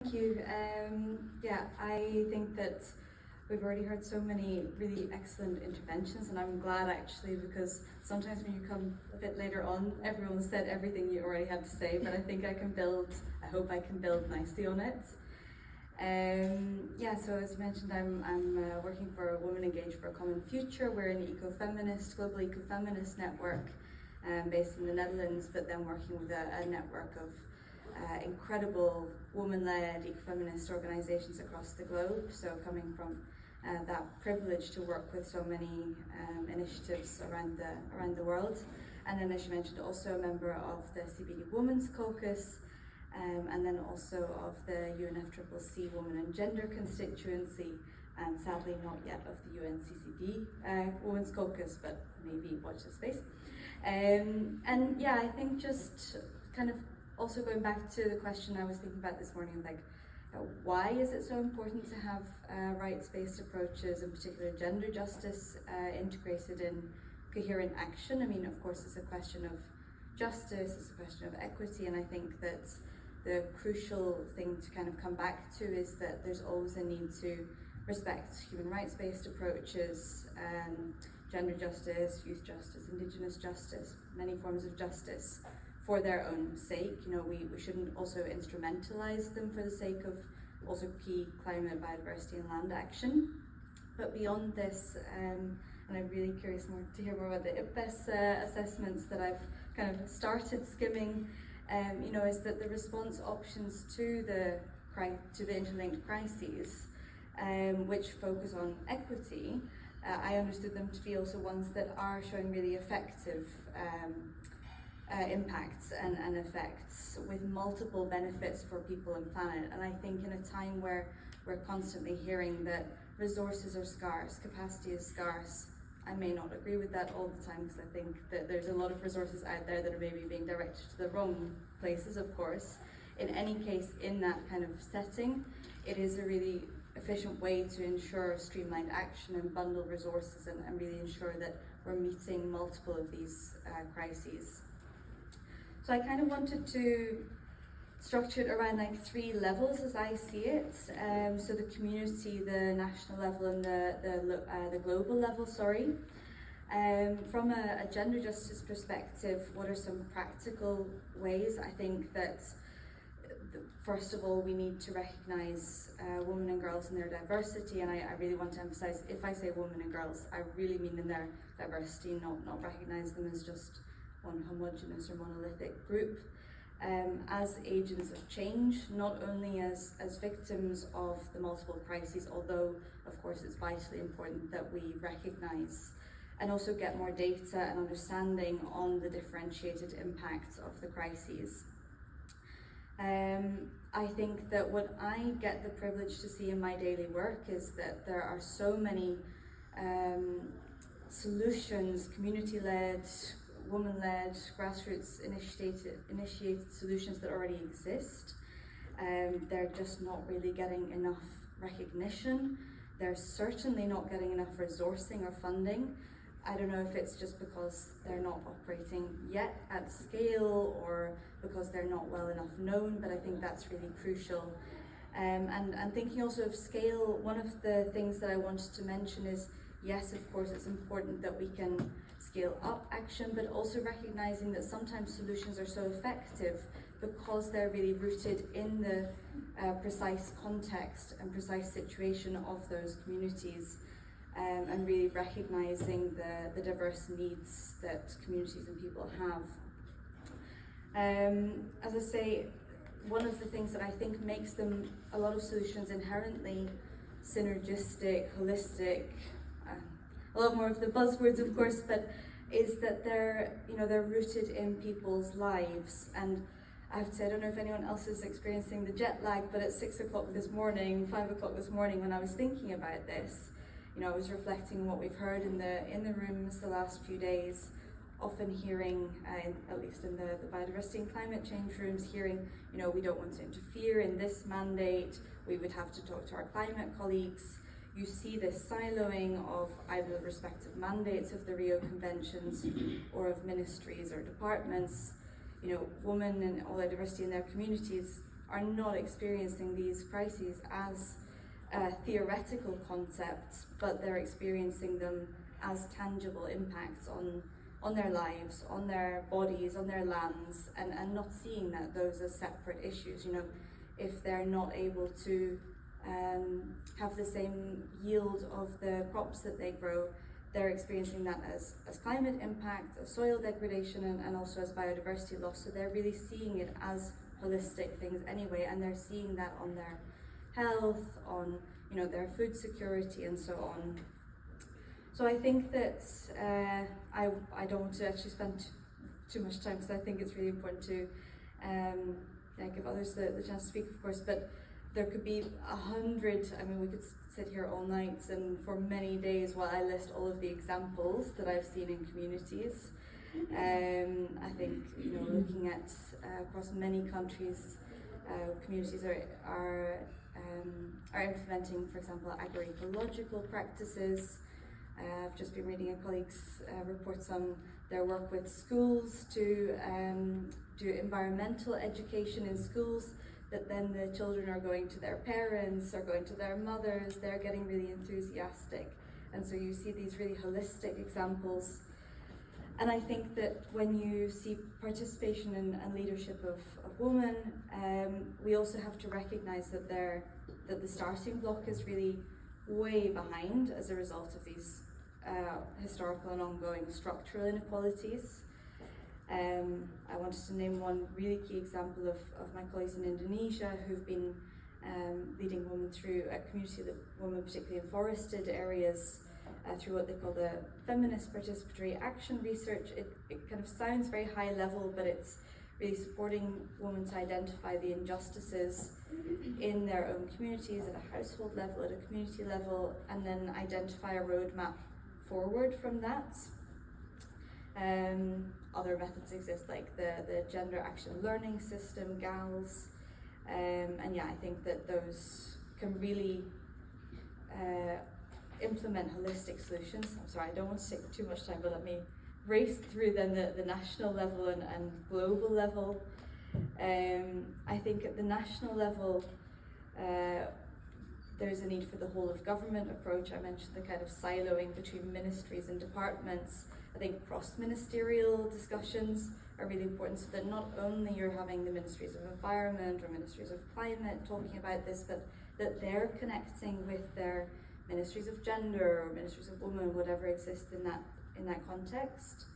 thank you. Yeah, I think that we've already heard so many really excellent interventions, and I'm glad actually, because sometimes when you come a bit later on, everyone said everything you already had to say, but I think I hope I can build nicely on it. Yeah, so as you mentioned, I'm working for Women Engaged for a Common Future. We're an global ecofeminist network based in the Netherlands, but then working with a network of incredible woman-led ecofeminist organisations across the globe. So coming from that privilege to work with so many initiatives around the world. And then, as you mentioned, also a member of the CBD Women's Caucus, and then also of the UNFCCC Women and Gender constituency, and sadly not yet of the UNCCD Women's Caucus, but maybe watch this space. And yeah, I think just kind of also going back to the question I was thinking about this morning, like why is it so important to have rights-based approaches, in particular gender justice, integrated in coherent action? I mean, of course, it's a question of justice, it's a question of equity, and I think that the crucial thing to kind of come back to is that there's always a need to respect human rights-based approaches, gender justice, youth justice, indigenous justice, many forms of justice for their own sake. You know, we shouldn't also instrumentalize them for the sake of also key climate, biodiversity and land action. But beyond this, and I'm really curious to hear more about the IPBES assessments that I've kind of started skimming, you know, is that the response options to the interlinked crises, which focus on equity, I understood them to be also ones that are showing really effective impacts and effects with multiple benefits for people and planet. And I think in a time where we're constantly hearing that resources are scarce, capacity is scarce, I may not agree with that all the time, because I think that there's a lot of resources out there that are maybe being directed to the wrong places, of course. In any case, in that kind of setting, it is a really efficient way to ensure streamlined action and bundle resources and really ensure that we're meeting multiple of these crises. So I kind of wanted to structure it around like three levels as I see it. So the community, the national level, and the global level, sorry. From a gender justice perspective, what are some practical ways? I think that first of all, we need to recognise women and girls in their diversity, and I really want to emphasise, if I say women and girls, I really mean in their diversity, not recognise them as just one homogenous or monolithic group, as agents of change, not only as victims of the multiple crises, although of course it's vitally important that we recognise and also get more data and understanding on the differentiated impacts of the crises. I think that what I get the privilege to see in my daily work is that there are so many solutions, community-led, woman-led, grassroots initiated solutions that already exist. They're just not really getting enough recognition. They're certainly not getting enough resourcing or funding. I don't know if it's just because they're not operating yet at scale or because they're not well enough known, but I think that's really crucial. And thinking also of scale, one of the things that I wanted to mention is, yes, of course, it's important that we can scale up action, but also recognizing that sometimes solutions are so effective because they're really rooted in the precise context and precise situation of those communities. And really recognizing the diverse needs that communities and people have. As I say, one of the things that I think makes them, a lot of solutions, inherently synergistic, holistic, a lot more of the buzzwords of course, but is that they're rooted in people's lives. And I have to say, I don't know if anyone else is experiencing the jet lag, but at 6 o'clock this morning, 5 o'clock this morning, when I was thinking about this, you know, I was reflecting on what we've heard in the rooms the last few days, often hearing, at least in the biodiversity and climate change rooms, hearing, you know, we don't want to interfere in this mandate, we would have to talk to our climate colleagues. You see this siloing of either the respective mandates of the Rio Conventions or of ministries or departments. You know, women and all their diversity in their communities are not experiencing these crises as theoretical concepts, but they're experiencing them as tangible impacts on their lives, on their bodies, on their lands, and not seeing that those as separate issues. You know, if they're not able to have the same yield of the crops that they grow, they're experiencing that as climate impact, as soil degradation, and also as biodiversity loss. So they're really seeing it as holistic things anyway, and they're seeing that on their health, on, you know, their food security, and so on. So I think that I don't want to actually spend too much time, because I think it's really important to give others the chance to speak, of course, but there could be 100, I mean, we could sit here all night and for many days while I list all of the examples that I've seen in communities. I think, you know, looking at across many countries, communities are implementing, for example, agroecological practices. I've just been reading a colleague's reports on their work with schools to do environmental education in schools, that then the children are going to their parents or going to their mothers, they're getting really enthusiastic. And so you see these really holistic examples. And I think that when you see participation and leadership of women, we also have to recognize that the starting block is really way behind as a result of these historical and ongoing structural inequalities. I wanted to name one really key example of my colleagues in Indonesia who've been leading women through a community of women, particularly in forested areas, through what they call the feminist participatory action research. It kind of sounds very high level, but it's really supporting women to identify the injustices in their own communities at a household level, at a community level, and then identify a roadmap forward from that. Other methods exist, like the Gender Action Learning System, GALS, and yeah, I think that those can really implement holistic solutions. I'm sorry, I don't want to take too much time, but let me race through then the national level and global level. I think at the national level, there's a need for the whole of government approach. I mentioned the kind of siloing between ministries and departments. I think cross-ministerial discussions are really important, so that not only you're having the ministries of environment or ministries of climate talking about this, but that they're connecting with their ministries of gender or ministries of women, whatever exists in that context.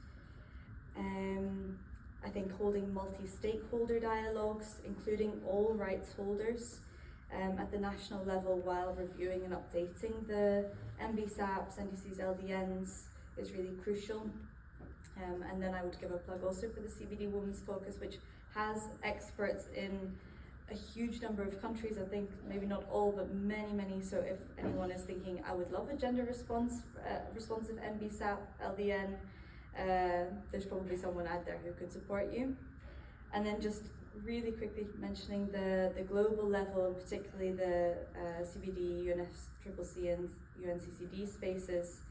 I think holding multi-stakeholder dialogues, including all rights holders at the national level while reviewing and updating the MBSAPs, NDCs, LDNs is really crucial. And then I would give a plug also for the CBD Women's Caucus, which has experts in a huge number of countries. I think maybe not all, but many. So if anyone is thinking, I would love a gender responsive MBSAP, LDN, there's probably someone out there who could support you. And then just really quickly mentioning the global level, and particularly the CBD, UNFCCC and UNCCD spaces.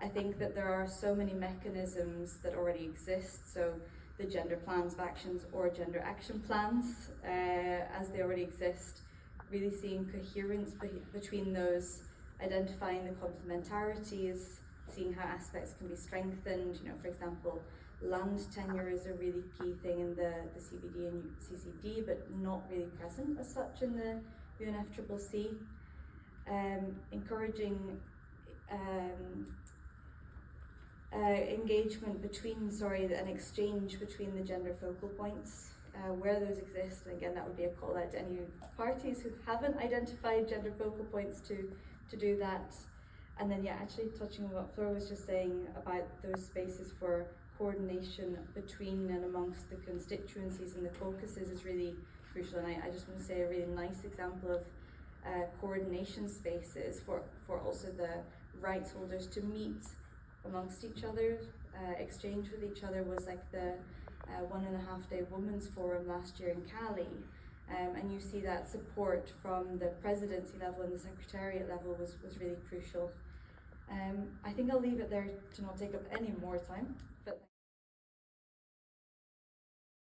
I think that there are so many mechanisms that already exist. So the gender plans of actions or gender action plans, as they already exist, really seeing coherence between those, identifying the complementarities, seeing how aspects can be strengthened. You know, for example, land tenure is a really key thing in the CBD and CCD, but not really present as such in the UNFCCC. Encouraging engagement between, an exchange between the gender focal points, where those exist. And again, that would be a call out to any parties who haven't identified gender focal points to do that. And then, yeah, actually touching on what Flora was just saying about those spaces for coordination between and amongst the constituencies and the caucuses is really crucial. And I just want to say a really nice example of coordination spaces for also the rights holders to meet amongst each other, exchange with each other, was like the 1.5 day Women's Forum last year in Cali. And you see that support from the presidency level and the secretariat level was really crucial. I think I'll leave it there to not take up any more time.